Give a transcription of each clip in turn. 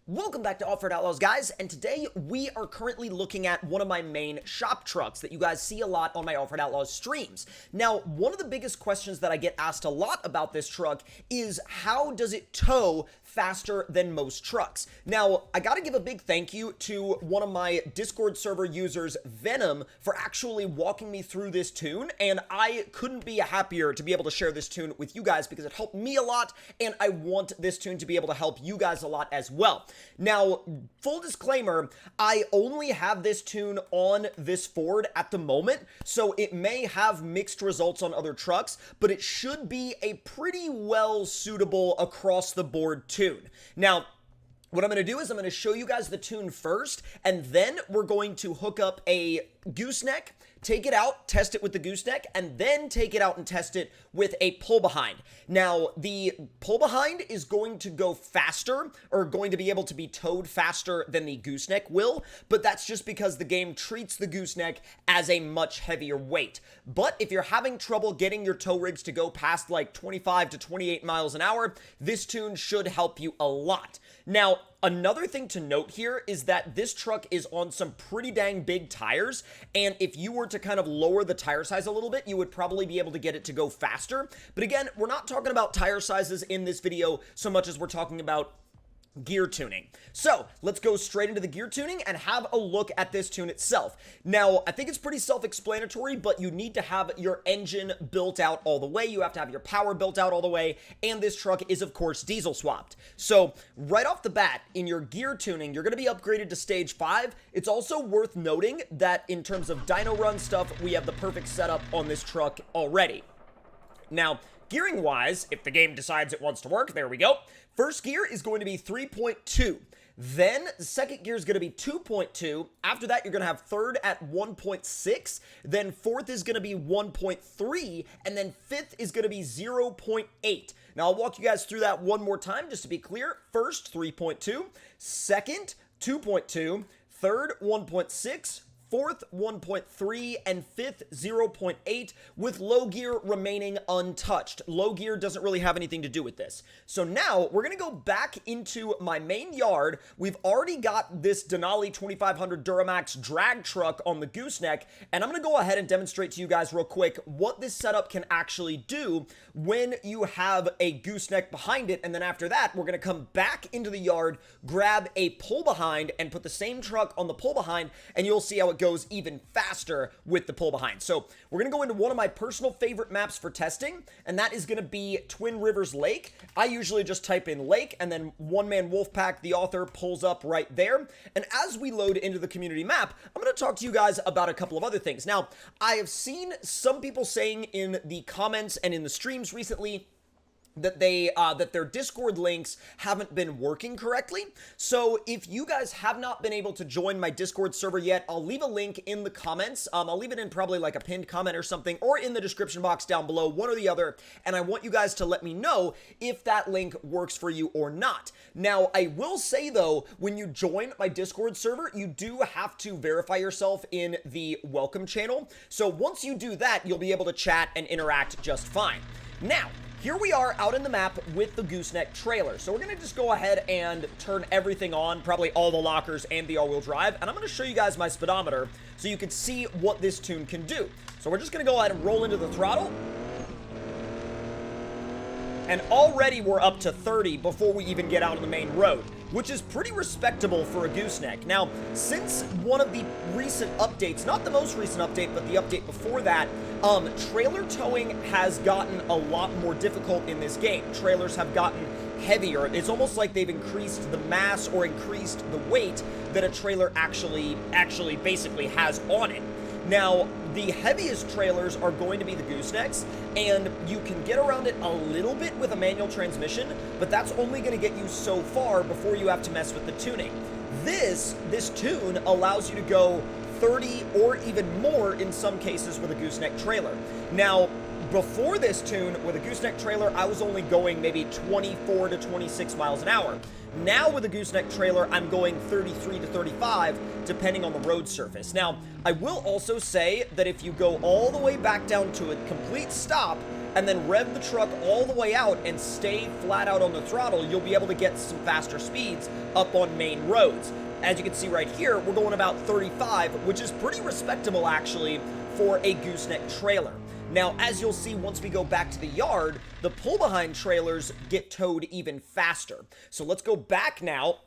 Welcome back to Offroad Outlaws, guys, and today we are currently looking at one of my main shop trucks that you guys see a lot on my Offroad Outlaws streams. Now, one of the biggest questions that I get asked a lot about this truck is how does it tow faster than most trucks? Now, I gotta give a big thank you to one of my Discord server users, Venom, for actually walking me through this tune, and I couldn't be happier to be able to share this tune with you guys because it helped me a lot, and I want this tune to be able to help you guys a lot as well. Now, full disclaimer, I only have this tune on this Ford at the moment, so it may have mixed results on other trucks, but it should be a pretty well suitable across the board tune. Now, what I'm going to do is I'm going to show you guys the tune first, and then we're going to hook up a gooseneck, take it out, test it with the gooseneck, and then take it out and test it with a pull behind. Now, the pull behind is going to go faster, or going to be able to be towed faster than the gooseneck will, but that's just because the game treats the gooseneck as a much heavier weight. But if you're having trouble getting your tow rigs to go past like 25 to 28 miles an hour, this tune should help you a lot. Now, another thing to note here is that this truck is on some pretty dang big tires, and if you were to kind of lower the tire size a little bit, you would probably be able to get it to go faster. But again, we're not talking about tire sizes in this video so much as we're talking about gear tuning. So let's go straight into the gear tuning and have a look at this tune itself. Now, I think it's pretty self-explanatory, but you need to have your engine built out all the way. You have to have your power built out all the way, and this truck is, of course, diesel swapped. So right off the bat, in your gear tuning, you're going to be upgraded to stage 5. It's also worth noting that in terms of dyno run stuff, we have the perfect setup on this truck already. Now, gearing wise, if the game decides it wants to work, there we go. First gear is going to be 3.2. Then the second gear is going to be 2.2. After that, you're going to have third at 1.6. Then fourth is going to be 1.3. And then fifth is going to be 0.8. Now, I'll walk you guys through that one more time just to be clear. First, 3.2. Second, 2.2. Third, 1.6. Fourth, 1.3, and fifth, 0.8, with low gear remaining untouched. Low gear doesn't really have anything to do with this. So now, we're going to go back into my main yard. We've already got this Denali 2500 Duramax drag truck on the gooseneck, and I'm going to go ahead and demonstrate to you guys real quick what this setup can actually do when you have a gooseneck behind it, and then after that, we're going to come back into the yard, grab a pull behind, and put the same truck on the pull behind, and you'll see how it goes even faster with the pull behind. So we're going to go into one of my personal favorite maps for testing, and that is going to be Twin Rivers Lake. I usually just type in lake, and then One Man Wolfpack, the author, pulls up right there. And as we load into the community map, I'm going to talk to you guys about a couple of other things. Now, I have seen some people saying in the comments and in the streams recently that their Discord links haven't been working correctly. So if you guys have not been able to join my Discord server yet, I'll leave a link in the comments. I'll leave it in probably like a pinned comment or something, or in the description box down below, one or the other, and I want you guys to let me know if that link works for you or not. Now, I will say though, when you join my Discord server, you do have to verify yourself in the welcome channel. So once you do that, you'll be able to chat and interact just fine. Now, here we are out in the map with the gooseneck trailer. So we're going to just go ahead and turn everything on, probably all the lockers and the all-wheel drive. And I'm going to show you guys my speedometer so you can see what this tune can do. So we're just going to go ahead and roll into the throttle. And already we're up to 30 before we even get out on the main road, which is pretty respectable for a gooseneck. Now, since one of the recent updates, not the most recent update, but the update before that, trailer towing has gotten a lot more difficult in this game. Trailers have gotten heavier. It's almost like they've increased the mass or increased the weight that a trailer actually basically has on it. Now, the heaviest trailers are going to be the goosenecks, and you can get around it a little bit with a manual transmission, but that's only going to get you so far before you have to mess with the tuning. This tune allows you to go 30 or even more in some cases with a gooseneck trailer. Now, before this tune, with a gooseneck trailer, I was only going maybe 24 to 26 miles an hour. Now with a gooseneck trailer, I'm going 33 to 35, depending on the road surface. Now, I will also say that if you go all the way back down to a complete stop, and then rev the truck all the way out and stay flat out on the throttle, you'll be able to get some faster speeds up on main roads. As you can see right here, we're going about 35, which is pretty respectable actually for a gooseneck trailer. Now, as you'll see once we go back to the yard, the pull-behind trailers get towed even faster. So let's go back now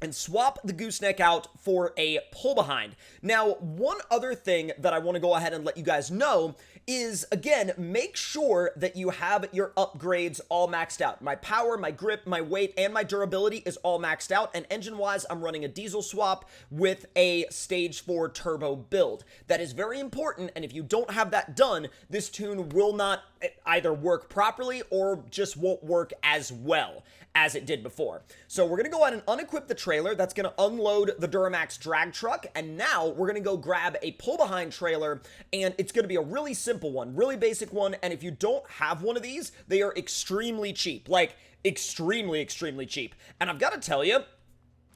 and swap the gooseneck out for a pull-behind. Now, one other thing that I want to go ahead and let you guys know is, again, make sure that you have your upgrades all maxed out. My power, my grip, my weight, and my durability is all maxed out, and engine-wise, I'm running a diesel swap with a Stage 4 turbo build. That is very important, and if you don't have that done, this tune will not either work properly or just won't work as well as it did before. So we're going to go ahead and unequip the trailer. That's going to unload the Duramax drag truck, and now we're going to go grab a pull-behind trailer, and it's going to be a really simple one, really basic one, and if you don't have one of these, they are extremely cheap, like extremely, extremely cheap. And I've got to tell you,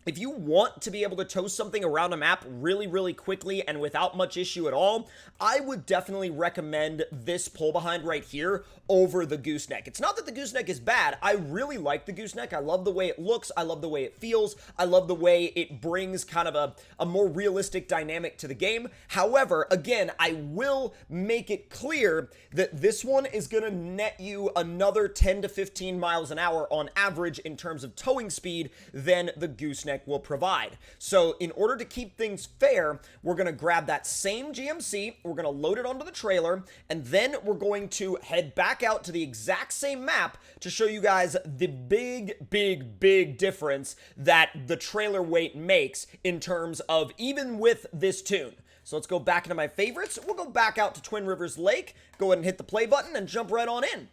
if you want to be able to tow something around a map really, really quickly and without much issue at all, I would definitely recommend this pull-behind right here over the gooseneck. It's not that the gooseneck is bad. I really like the gooseneck. I love the way it looks. I love the way it feels. I love the way it brings kind of a more realistic dynamic to the game. However, again, I will make it clear that this one is going to net you another 10 to 15 miles an hour on average in terms of towing speed than the gooseneck will provide. So in order to keep things fair, we're going to grab that same GMC, we're going to load it onto the trailer, and then we're going to head back out to the exact same map to show you guys the big difference that the trailer weight makes in terms of even with this tune. So let's go back into my favorites. We'll go back out to Twin Rivers Lake, go ahead and hit the play button and jump right on in.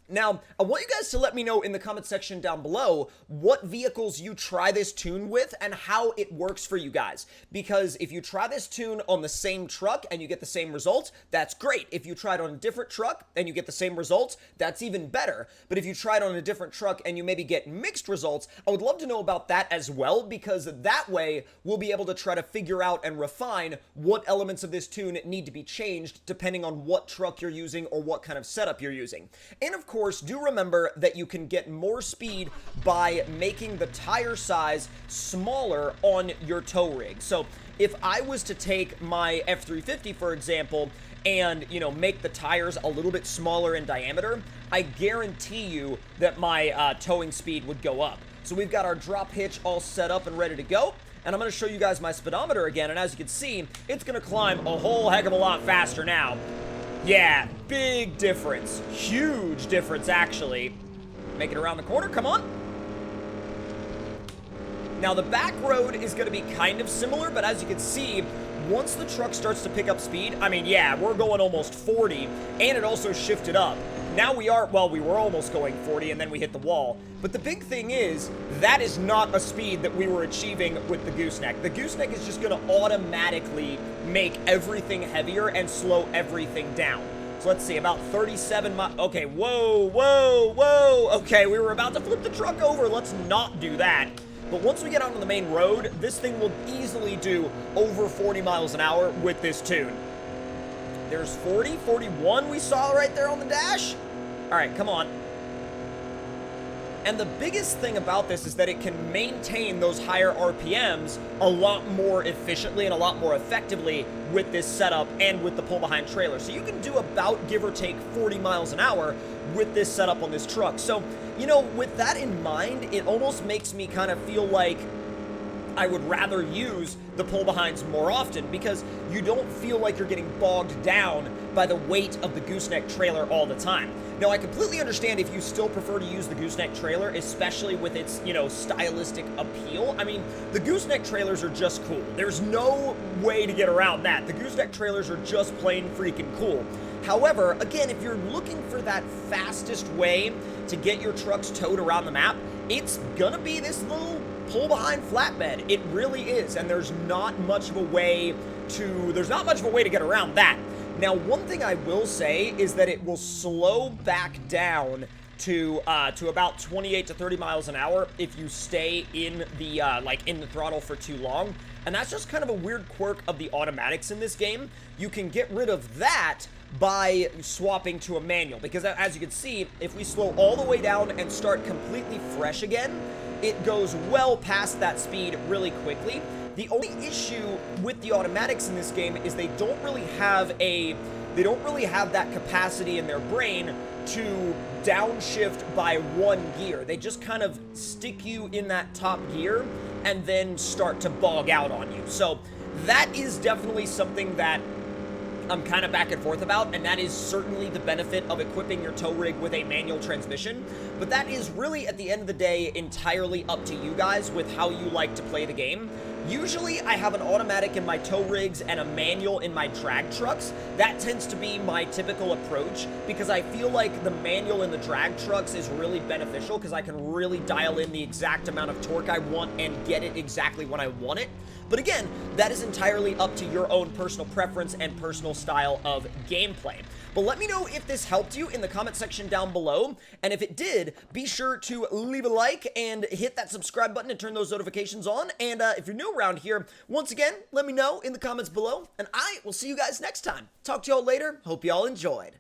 Now, I want you guys to let me know in the comment section down below what vehicles you try this tune with and how it works for you guys. Because if you try this tune on the same truck and you get the same results, that's great. If you try it on a different truck and you get the same results, that's even better. But if you try it on a different truck and you maybe get mixed results, I would love to know about that as well, because that way we'll be able to try to figure out and refine what elements of this tune need to be changed depending on what truck you're using or what kind of setup you're using. And of course, do remember that you can get more speed by making the tire size smaller on your tow rig. So if I was to take my F350, for example, and, you know, make the tires a little bit smaller in diameter, I guarantee you that my towing speed would go up. So we've got our drop hitch all set up and ready to go. And I'm going to show you guys my speedometer again, and as you can see, it's going to climb a whole heck of a lot faster now. Yeah, big difference. Huge difference, actually. Make it around the corner, come on. Now, the back road is going to be kind of similar, but as you can see, once the truck starts to pick up speed, I mean, yeah, we're going almost 40, and it also shifted up. Now we are, well, we were almost going 40, and then we hit the wall. But the big thing is, that is not a speed that we were achieving with the gooseneck. The gooseneck is just going to automatically make everything heavier and slow everything down. So let's see, about 37 miles. Okay, whoa. Okay, we were about to flip the truck over. Let's not do that. But once we get onto the main road, this thing will easily do over 40 miles an hour with this tune. There's 40, 41 we saw right there on the dash. All right, come on. And the biggest thing about this is that it can maintain those higher RPMs a lot more efficiently and a lot more effectively with this setup and with the pull-behind trailer. So you can do about, give or take, 40 miles an hour with this setup on this truck. So, you know, with that in mind, it almost makes me kind of feel like I would rather use the pull-behinds more often, because you don't feel like you're getting bogged down by the weight of the gooseneck trailer all the time. Now, I completely understand if you still prefer to use the gooseneck trailer, especially with its, you know, stylistic appeal. I mean, the gooseneck trailers are just cool. There's no way to get around that. The gooseneck trailers are just plain freaking cool. However, again, if you're looking for that fastest way to get your trucks towed around the map, it's gonna be this little pull-behind flatbed. It really is, and there's not much of a way to get around that. Now, one thing I will say is that it will slow back down to about 28 to 30 miles an hour if you stay in the in the throttle for too long. And that's just kind of a weird quirk of the automatics in this game. You can get rid of that by swapping to a manual, because as you can see, if we slow all the way down and start completely fresh again, it goes well past that speed really quickly. The only issue with the automatics in this game is they don't really have that capacity in their brain to downshift by one gear. They just kind of stick you in that top gear and then start to bog out on you. So that is definitely something that I'm kind of back and forth about, and that is certainly the benefit of equipping your tow rig with a manual transmission. But that is really, at the end of the day, entirely up to you guys with how you like to play the game. Usually, I have an automatic in my tow rigs and a manual in my drag trucks. That tends to be my typical approach because I feel like the manual in the drag trucks is really beneficial because I can really dial in the exact amount of torque I want and get it exactly when I want it. But again, that is entirely up to your own personal preference and personal style of gameplay. But let me know if this helped you in the comment section down below. And if it did, be sure to leave a like and hit that subscribe button and turn those notifications on. And if you're new around here, once again, let me know in the comments below. And I will see you guys next time. Talk to y'all later. Hope y'all enjoyed.